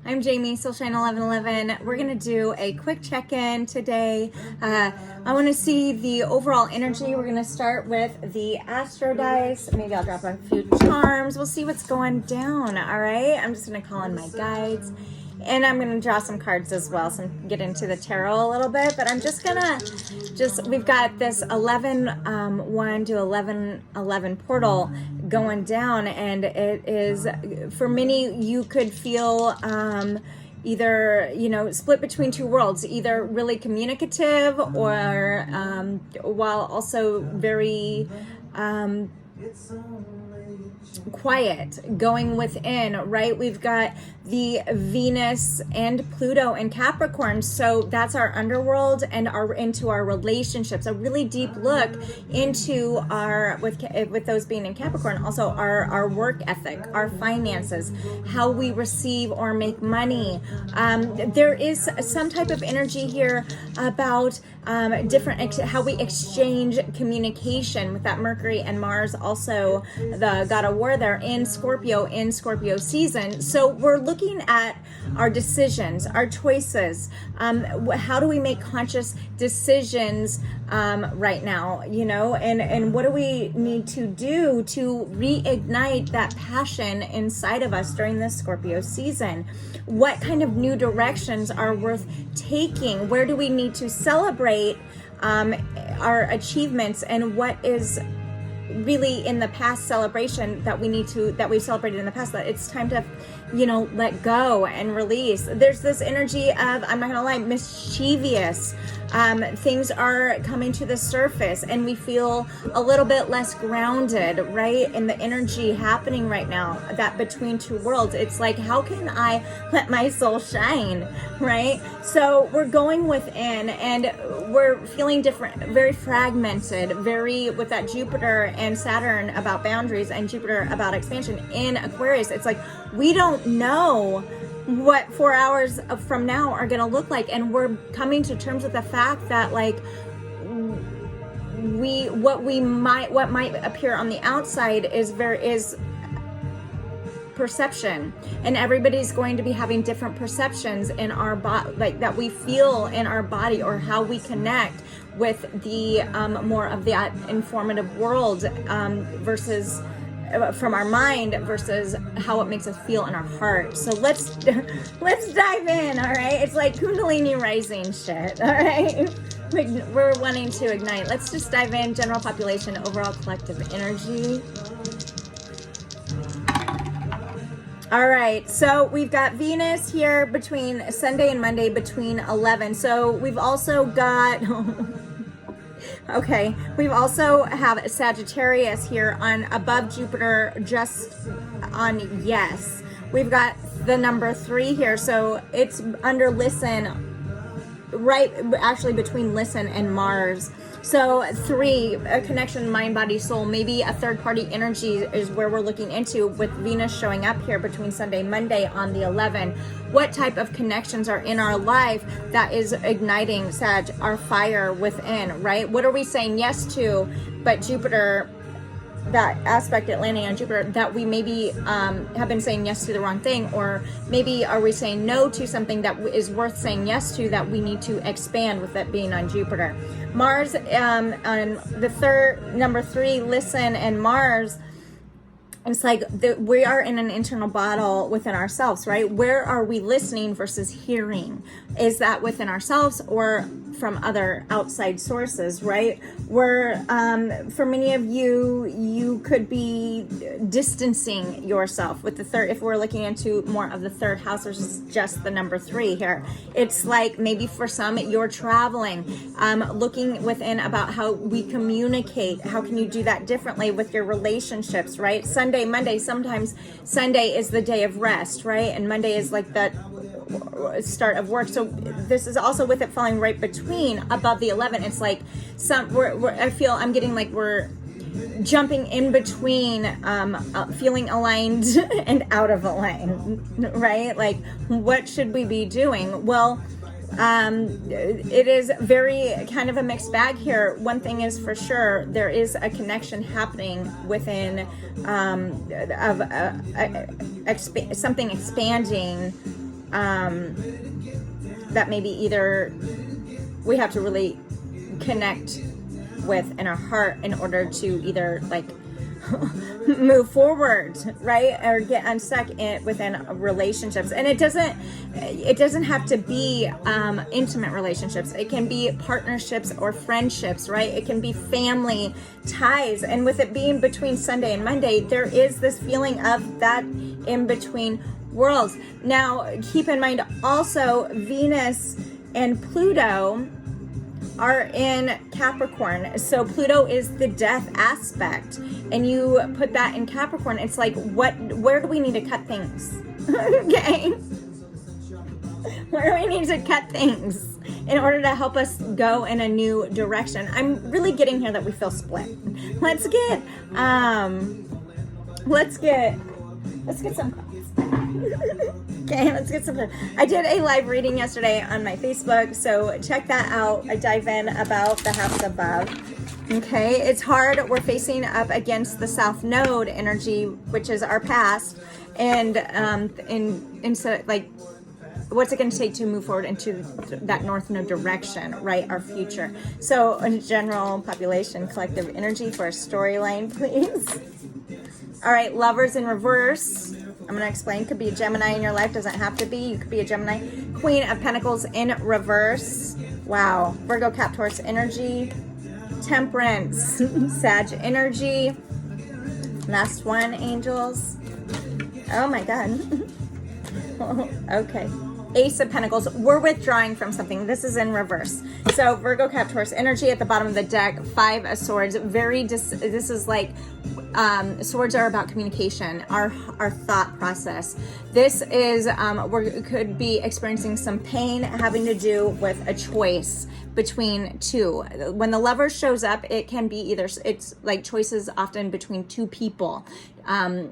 I'm Jamie, Soulshine 1111. We're going to do a quick check-in today. I want to see the overall energy. We're going to start with the Astro dice. Maybe I'll drop a few charms. We'll see what's going down, all right? I'm just going to call in my guides. And I'm going to draw some cards as well, so get into the tarot a little bit. But I'm just going to, we've got this 1 to 11 portal going down. And it is, for many, you could feel either, split between two worlds, either really communicative or while also very quiet, going within, right? We've got the Venus and Pluto and Capricorn, so that's our underworld and into our relationships, a really deep look into our, with those being in Capricorn, also our work ethic, our finances, how we receive or make money. There is some type of energy here about different, how we exchange communication with that Mercury and Mars, also the God of War there in Scorpio season. So we're looking at our decisions, our choices. How do we make conscious decisions right now, and what do we need to do to reignite that passion inside of us during this Scorpio season? What kind of new directions are worth taking? Where do we need to celebrate our achievements, and what is really in the past celebration that we celebrated in the past, that it's time to let go and release? There's this energy of, I'm not gonna lie, mischievous. Things are coming to the surface and we feel a little bit less grounded, right? In the energy happening right now, that between two worlds, it's like, how can I let my soul shine, right? So we're going within and we're feeling different, very fragmented, very, with that Jupiter and Saturn about boundaries and Jupiter about expansion in Aquarius. It's like, we don't know what 4 hours from now are going to look like, and we're coming to terms with the fact that, like, what might appear on the outside is perception, and everybody's going to be having different perceptions in our body, like that we feel in our body, or how we connect with the more of that informative world versus from our mind versus how it makes us feel in our heart. So let's dive in. All right, it's like Kundalini rising shit. All right, we're wanting to ignite. Let's just dive in. General population, overall collective energy. All right, so we've got Venus here between Sunday and Monday between 11. So we've also got okay, we've also have Sagittarius here on above Jupiter, just on yes. We've got the number 3 here, so it's under listen, right, actually between listen and Mars. So 3, a connection, mind, body, soul. Maybe a third party energy is where we're looking into, with Venus showing up here between Sunday and Monday on the 11. What type of connections are in our life that is igniting, Sag, our fire within, right? What are we saying yes to, but Jupiter, that aspect at landing on Jupiter, that we maybe have been saying yes to the wrong thing, or maybe are we saying no to something that is worth saying yes to, that we need to expand with that being on Jupiter. Mars on the third, number 3, listen, and Mars, it's like we are in an internal battle within ourselves, right? Where are we listening versus hearing? Is that within ourselves or from other outside sources, right? Where for many of you, you could be distancing yourself with the third. If we're looking into more of the third house versus just the number 3 here, it's like maybe for some you're traveling, looking within about how we communicate. How can you do that differently with your relationships, right? Sunday, Monday, sometimes Sunday is the day of rest, right? And Monday is like that start of work. So this is also with it falling right between above the 11. It's like I feel I'm getting like we're jumping in between feeling aligned and out of alignment, right? Like, what should we be doing? Well, it is very kind of a mixed bag here. One thing is for sure, there is a connection happening within something expanding that maybe either we have to really connect with in our heart in order to either like move forward, right, or get unstuck within relationships. And it doesn't have to be intimate relationships. It can be partnerships or friendships, right? It can be family ties. And with it being between Sunday and Monday, there is this feeling of that in between worlds. Now keep in mind also Venus and Pluto are in Capricorn. So Pluto is the death aspect, and you put that in Capricorn. It's like, where do we need to cut things? Okay. Where do we need to cut things in order to help us go in a new direction? I'm really getting here that we feel split. Let's get some cards. Okay, let's get some. I did a live reading yesterday on my Facebook, so check that out. I dive in about the house above. Okay, it's hard. We're facing up against the South Node energy, which is our past, and so like, what's it going to take to move forward into that North Node direction, right? Our future. So, in general population, collective energy for a storyline, please. All right, lovers in reverse. I'm going to explain. Could be a Gemini in your life. Doesn't have to be. You could be a Gemini. Queen of Pentacles in reverse. Wow. Virgo, Cap, Taurus energy. Temperance. Sag energy. Last one, angels. Oh my God. Okay. Ace of Pentacles. We're withdrawing from something. This is in reverse. So Virgo, Cap, Taurus energy at the bottom of the deck. Five of Swords. This is like, swords are about communication, our thought process. This is, we could be experiencing some pain having to do with a choice between two. When the lover shows up, it can be either, it's like choices often between two people,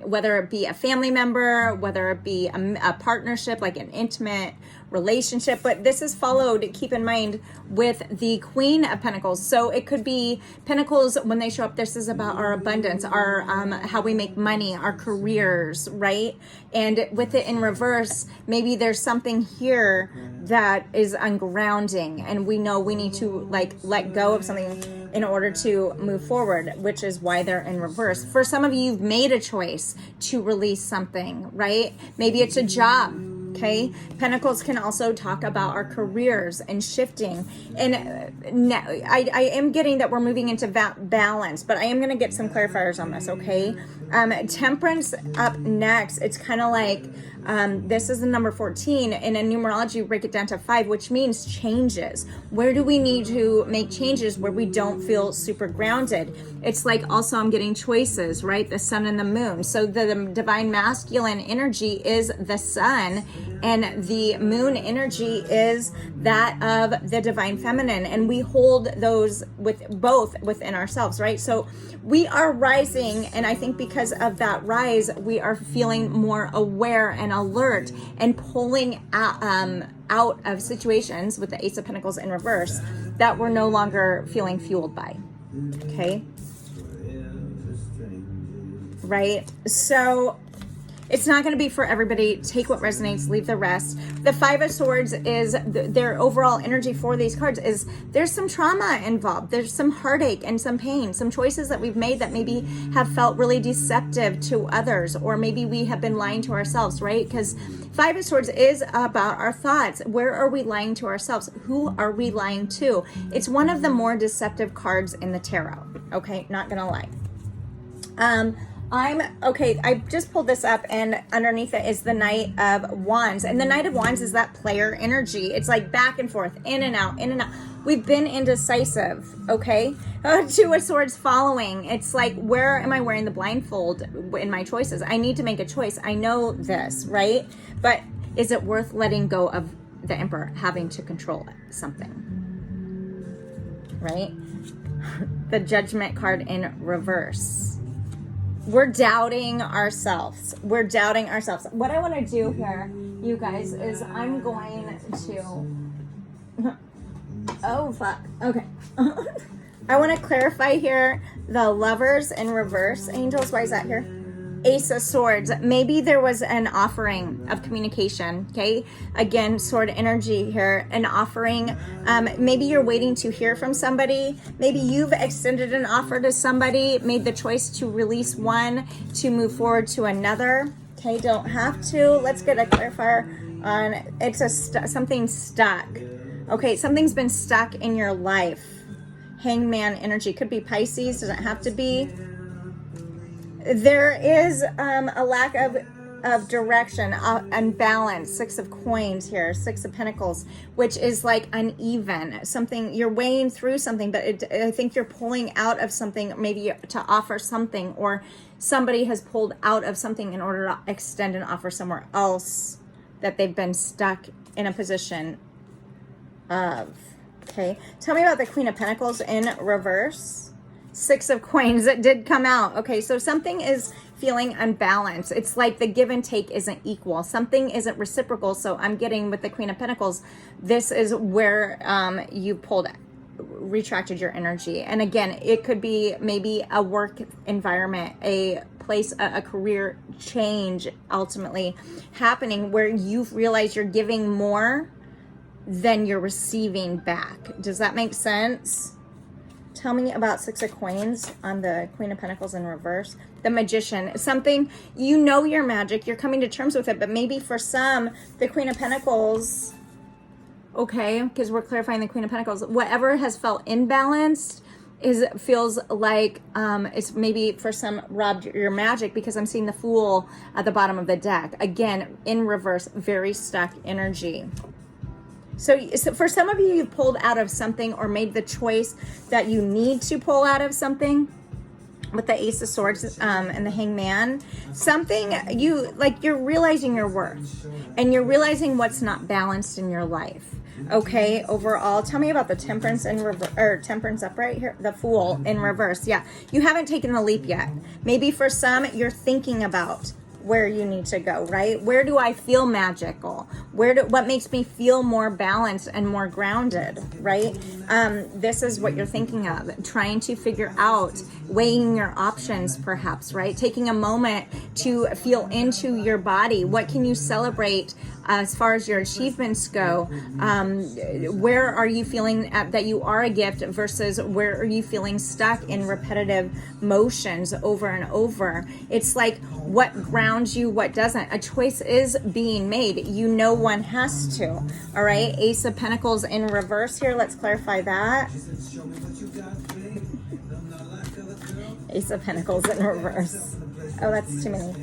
whether it be a family member, whether it be a partnership, like an intimate relationship. But this is followed, keep in mind, with the Queen of Pentacles. So it could be Pentacles when they show up. This is about our abundance, our how we make money, our careers, right? And with it in reverse, maybe there's something here that is ungrounding, and we know we need to like let go of something in order to move forward, which is why they're in reverse. For some of you, you've made a choice to release something, right? Maybe it's a job. Okay, Pentacles can also talk about our careers and shifting. And I am getting that we're moving into balance, but I am going to get some clarifiers on this, okay? Temperance up next. It's kind of like, this is the number 14. And in numerology, you break it down to 5, which means changes. Where do we need to make changes where we don't feel super grounded? It's like also I'm getting choices, right? The sun and the moon. So the divine masculine energy is the sun, and the moon energy is that of the divine feminine. And we hold those with both within ourselves, right? So we are rising, and I think because of that rise, we are feeling more aware and alert and pulling out of situations with the Ace of Pentacles in reverse that we're no longer feeling fueled by. Okay? Right? So it's not going to be for everybody. Take what resonates, leave the rest. The Five of Swords is their overall energy for these cards is there's some trauma involved. There's some heartache and some pain, some choices that we've made that maybe have felt really deceptive to others, or maybe we have been lying to ourselves, right? Because Five of Swords is about our thoughts. Where are we lying to ourselves? Who are we lying to? It's one of the more deceptive cards in the tarot. Okay, not gonna lie. I just pulled this up, and underneath it is the Knight of Wands. And the Knight of Wands is that player energy. It's like back and forth, in and out, in and out. We've been indecisive, okay? Two of Swords following. It's like, where am I wearing the blindfold in my choices? I need to make a choice. I know this, right? But is it worth letting go of the Emperor having to control something, right? The Judgment card in reverse. We're doubting ourselves. We're doubting ourselves. What I want to do here, you guys, is I'm going to... Oh, fuck. Okay. I want to clarify here the Lovers in reverse. Angels, why is that here? Ace of Swords. Maybe there was an offering of communication. Okay. Again, sword energy here, an offering. Maybe you're waiting to hear from somebody. Maybe you've extended an offer to somebody, made the choice to release one to move forward to another. Okay. Don't have to. Let's get a clarifier on it's something stuck. Okay. Something's been stuck in your life. Hangman energy. Could be Pisces. Doesn't have to be. There is a lack of direction and balance. Six of Coins here, Six of Pentacles, which is like uneven. Something you're weighing through something, but I think you're pulling out of something, maybe to offer something, or somebody has pulled out of something in order to extend an offer somewhere else that they've been stuck in a position of. Okay, tell me about the Queen of Pentacles in reverse. Six of Coins, it did come out. Okay, so something is feeling unbalanced. It's like the give and take isn't equal. Something isn't reciprocal. So I'm getting with the Queen of Pentacles, this is where you retracted your energy. And again, it could be maybe a work environment, a place, a career change ultimately happening where you realize you're giving more than you're receiving back. Does that make sense? Tell me about Six of Coins on the Queen of Pentacles in reverse. The Magician. Something, you know your magic. You're coming to terms with it. But maybe for some, the Queen of Pentacles, okay, because we're clarifying the Queen of Pentacles, whatever has felt imbalanced feels like it's maybe for some robbed your magic, because I'm seeing the Fool at the bottom of the deck. Again, in reverse, very stuck energy. So for some of you, you've pulled out of something or made the choice that you need to pull out of something with the Ace of Swords and the Hangman. Something you're realizing your worth and you're realizing what's not balanced in your life. Okay, overall, tell me about the Temperance in reverse, or Temperance upright here, the Fool in reverse. Yeah, you haven't taken the leap yet. Maybe for some, you're thinking about where you need to go, right? Where do I feel magical? What makes me feel more balanced and more grounded, right? This is what you're thinking of, trying to figure out, weighing your options perhaps, right? Taking a moment to feel into your body. What can you celebrate as far as your achievements go? Where are you feeling that you are a gift versus where are you feeling stuck in repetitive motions over and over? It's like what grounds you, what doesn't. A choice is being made. You know one has to. All right. Ace of Pentacles in reverse here. Let's clarify that. Ace of Pentacles in reverse. Oh, that's too many.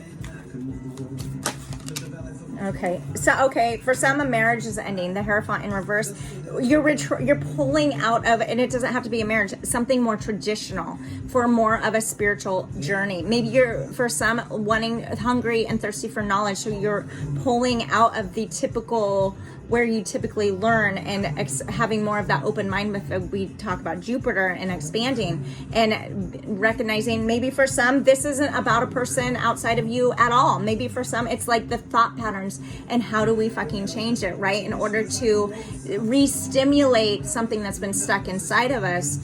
Okay, so for some, a marriage is ending. The Hierophant in reverse. You're pulling out of, and it doesn't have to be a marriage, something more traditional for more of a spiritual journey. Maybe you're, for some, hungry and thirsty for knowledge. So you're pulling out of the typical where you typically learn and having more of that open mind with, we talk about Jupiter and expanding and recognizing maybe for some, this isn't about a person outside of you at all. Maybe for some, it's like the thought patterns and how do we fucking change it, right? In order to re-stimulate something that's been stuck inside of us.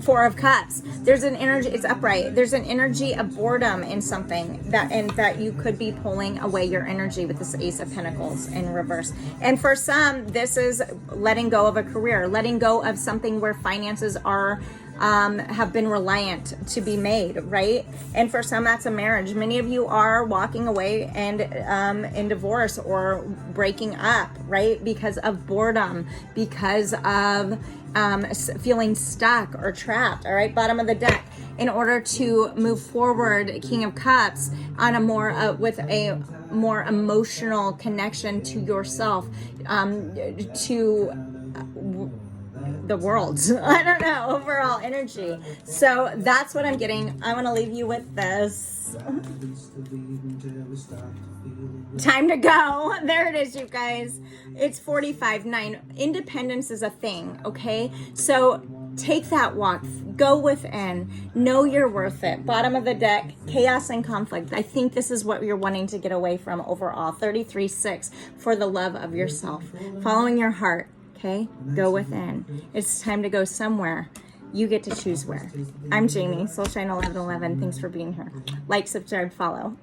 Four of Cups. There's an energy, it's upright. There's an energy of boredom in something that you could be pulling away your energy with this Ace of Pentacles in reverse. And for some, this is letting go of a career, letting go of something where finances are have been reliant to be made, right? And for some, that's a marriage. Many of you are walking away and in divorce or breaking up, right? Because of boredom, because of feeling stuck or trapped. All right, bottom of the deck. In order to move forward, King of Cups on a more with a more emotional connection to yourself, to the world. I don't know, overall energy. So that's what I'm getting. I want to leave you with this. Time to go. There it is, you guys. It's 45:9. Independence is a thing, okay? So take that walk. Go within. Know you're worth it. Bottom of the deck, chaos and conflict. I think this is what you're wanting to get away from overall. 33:6 for the love of yourself. Following your heart, okay? Go within. It's time to go somewhere You get to choose where. I'm Jamie, Soulshine 1111. Thanks for being here. Like, subscribe, follow.